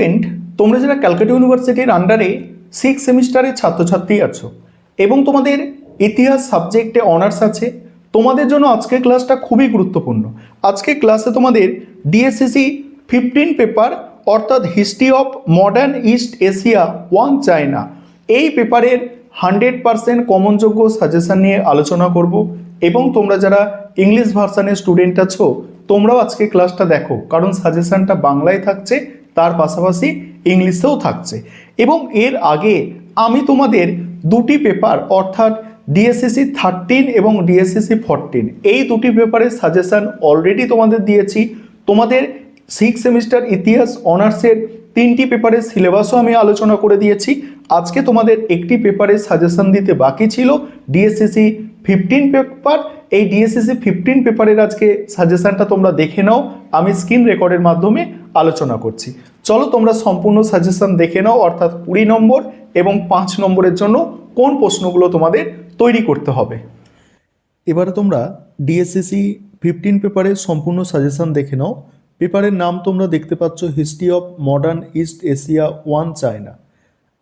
Student, তোমরা যারা ক্যালকাটা ইউনিভার্সিটির আন্ডারে 6 সেমিস্টারের ছাত্রছাত্রী আছো এবং তোমাদের ইতিহাস সাবজেক্টে অনার্স আছে, তোমাদের জন্য আজকের ক্লাসটা খুবই গুরুত্বপূর্ণ। আজকে ক্লাসে তোমাদের ডিএসসিসি 15 পেপার অর্থাৎ history of modern east Asia 1 China এই পেপারের 100% কমনযোগ্য সাজেশন নিয়ে আলোচনা করব। এবং তোমরা যারা ইংলিশ ভার্সানের স্টুডেন্ট আছো, তোমরাও আজকে ক্লাসটা দেখো, কারণ সাজেশনটা বাংলায় থাকছে, তার পাশাপাশি ইংলিশেও থাকছে। এবং এর আগে আমি তোমাদের দুটি পেপার অর্থাৎ ডিএসসিসি 13 এবং ডিএসসিসি 14 এই দুটি পেপারের সাজেশন অলরেডি তোমাদের দিয়েছি। তোমাদের 6 সেমিস্টার ইতিহাস অনার্সের 3টি পেপারের সিলেবাসও আমি আলোচনা করে দিয়েছি। আজকে তোমাদের একটি পেপারের সাজেশন দিতে বাকি ছিল, ডিএসসিসি 15 পেপার। এই ডিএসসিসি 15 পেপারের আজকে সাজেশনটা তোমরা দেখে নাও, আমি স্ক্রিন রেকর্ডের মাধ্যমে আলোচনা করছি। চলো তোমরা সম্পূর্ণ সাজেশন দেখে নাও, অর্থাৎ 20 নম্বর এবং 5 নম্বরের জন্য কোন প্রশ্নগুলো তোমাদের তৈরি করতে হবে। এবারে তোমরা ডিএসসিসি 15 পেপারের সম্পূর্ণ সাজেশন দেখে নাও। পেপারের নাম তোমরা দেখতে পাচ্ছ, history of modern east Asia 1 China.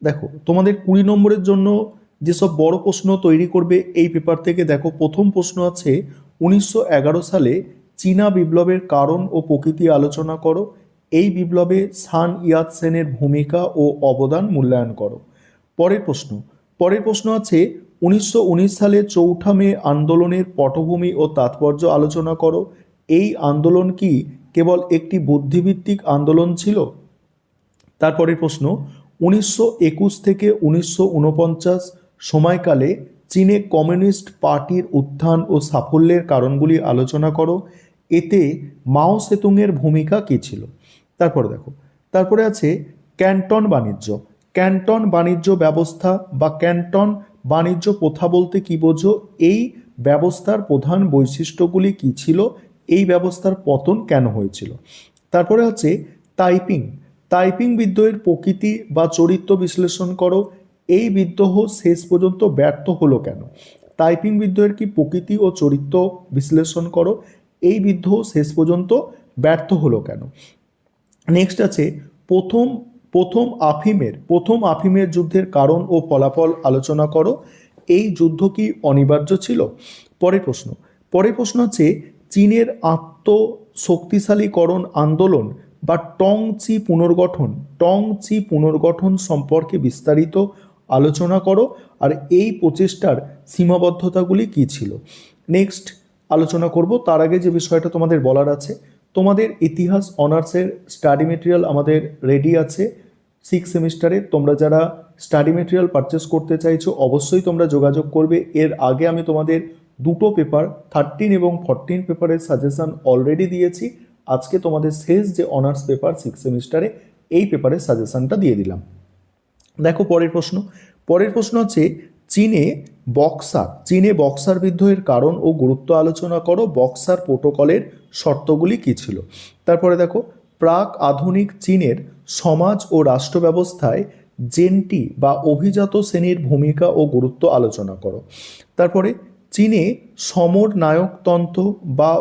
দেখো তোমাদের 20 নম্বরের জন্য যেসব বড় প্রশ্ন তৈরি করবে এই পেপার থেকে, দেখো প্রথম প্রশ্ন আছে 1911 সালে চীনা বিপ্লবের কারণ ও প্রকৃতি আলোচনা করো। এই বিপ্লবে সান ইয়াত সেনের ভূমিকা ও অবদান মূল্যায়ন করো। পরের প্রশ্ন আছে 1919 সালে চৌঠা মে আন্দোলনের পটভূমি ও তাৎপর্য আলোচনা করো। এই আন্দোলন কি কেবল একটি বুদ্ধিভিত্তিক আন্দোলন ছিল? তারপরের প্রশ্ন 1921 থেকে 1949 সময়কালে চীনে কমিউনিস্ট পার্টির উত্থান ও সাফল্যের কারণগুলি আলোচনা করো। এতে মাও সেতুংয়ের ভূমিকা কী ছিল? তারপরে আছে ক্যান্টন বাণিজ্য ব্যবস্থা বা ক্যান্টন বাণিজ্য প্রথা বলতে কি বোঝো? এই ব্যবস্থার প্রধান বৈশিষ্ট্যগুলি কি ছিল? এই ব্যবস্থার পতন কেন হয়েছিল? তারপরে আছে তাইপিং বিদ্রোহের প্রকৃতি বা চরিত্র বিশ্লেষণ করো। এই বিদ্রোহ শেষ পর্যন্ত ব্যর্থ হলো কেন? তাইপিং বিদ্রোহের কি প্রকৃতি ও চরিত্র বিশ্লেষণ করো। এই বিদ্রোহ শেষ পর্যন্ত ব্যর্থ হলো কেন? নেক্সট আছে প্রথম আফিমের যুদ্ধের কারণ ও ফলাফল আলোচনা করো। এই যুদ্ধ কি অনিবার্য ছিল? পরের প্রশ্ন আছে চীনের আত্মশক্তিশালীকরণ আন্দোলন বা টং চি পুনর্গঠন সম্পর্কে বিস্তারিত আলোচনা করো। আর এই প্রচেষ্টার সীমাবদ্ধতাগুলি কী ছিল? নেক্সট আলোচনা করব। তার আগে যে বিষয়টা তোমাদের বলার আছে, তোমাদের ইতিহাস অনার্সের স্টাডি মেটেরিয়াল আমাদের রেডি আছে 6 সেমিস্টারে। তোমরা যারা স্টাডি মেটেরিয়াল পারচেস করতে চাইছো অবশ্যই তোমরা যোগাযোগ করবে। এর আগে আমি তোমাদের দুটো পেপার 13 এবং 14 পেপারের সাজেশন অলরেডি দিয়েছি। আজকে তোমাদের শেষ যে অনার্স পেপার 6 সেমিস্টারে এই পেপারের সাজেশনটা দিয়ে দিলাম। দেখো পরের প্রশ্ন হচ্ছে চীনে বক্সার বিদ্রোহের কারণ ও গুরুত্ব আলোচনা করো। বক্সার প্রোটোকলের শর্তগুলি কী ছিল? তারপরে দেখো প্রাক আধুনিক চীনের সমাজ ও রাষ্ট্র ব্যবস্থায় জেন্টি বা অভিজাত শ্রেণীর ভূমিকা ও গুরুত্ব আলোচনা করো। তারপরে চীনে সমর নায়কতন্ত্র বা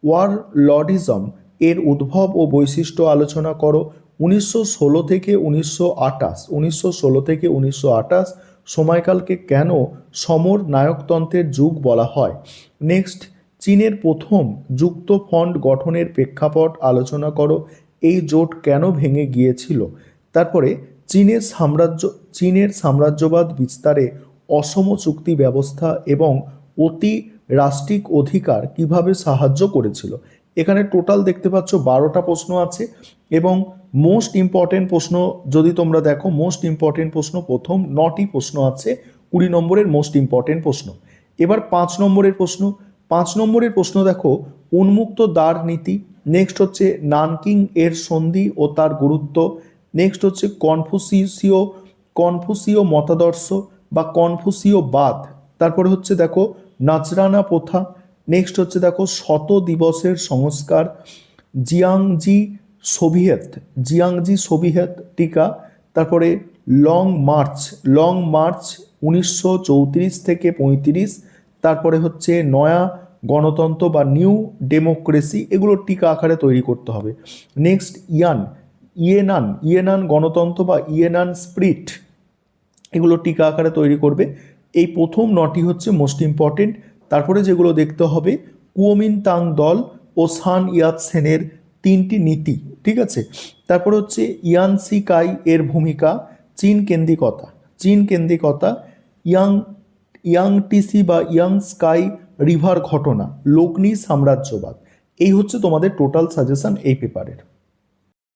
ওয়ার লর্ডিজম এর উদ্ভব ও বৈশিষ্ট্য আলোচনা করো। 1916 থেকে 1928 সময়কালকে কেন সমর নায়কতন্ত্রের যুগ বলা হয়? নেক্সট চীনের প্রথম যুক্ত ফ্রন্ট গঠনের প্রেক্ষাপট আলোচনা করো। এই জোট কেন ভেঙে গিয়েছিল? তারপরে চীনের সাম্রাজ্যবাদ বিস্তারে অসম চুক্তি ব্যবস্থা এবং অতি রাষ্ট্রিক অধিকার কিভাবে সাহায্য করেছিল? এখানে টোটাল দেখতে পাচ্ছ 12টা প্রশ্ন আছে এবং মোস্ট ইম্পর্টেন্ট প্রশ্ন যদি তোমরা দেখো, মোস্ট ইম্পর্টেন্ট প্রশ্ন প্রথম 9টি প্রশ্ন আছে 20 নম্বরের মোস্ট ইম্পর্টেন্ট প্রশ্ন। এবার 5 নম্বরের প্রশ্ন দেখো উন্মুক্ত দ্বার নীতি। নেক্সট হচ্ছে নানকিং এর সন্ধি ও তার গুরুত্ব। নেক্সট হচ্ছে কনফুসীয় মতাদর্শ বা কনফুসীয়বাদ। তারপরে হচ্ছে দেখো নাচরানা প্রথা। নেক্সট হচ্ছে দেখো শত দিবসের সংস্কার, জিয়াংজি সোভিয়েত টিকা। তারপরে লং মার্চ 1934 থেকে 35। তারপরে হচ্ছে নয়া গণতন্ত্র বা নিউ ডেমোক্রেসি, এগুলো টিকা আকারে তৈরি করতে হবে। নেক্সট ইয়েনান গণতন্ত্র বা ইয়েনান স্পিরিট, এগুলো টিকা আকারে তৈরি করবে। এই প্রথম নটি হচ্ছে মোস্ট ইম্পর্টেন্ট। তারপরে যেগুলো দেখতে হবে, কুওমিন্টাং দল ও সান ইয়াত সেনের 3টি নীতি, ঠিক আছে। তারপরে হচ্ছে ইয়ানসি কাই এর ভূমিকা, চীন কেন্দ্রিকতা, ইয়াংটিসি বা ইয়াং স্কাই রিভার ঘটনা, লগ্নি সাম্রাজ্যবাদ। এই হচ্ছে তোমাদের টোটাল সাজেশন এই পেপারের।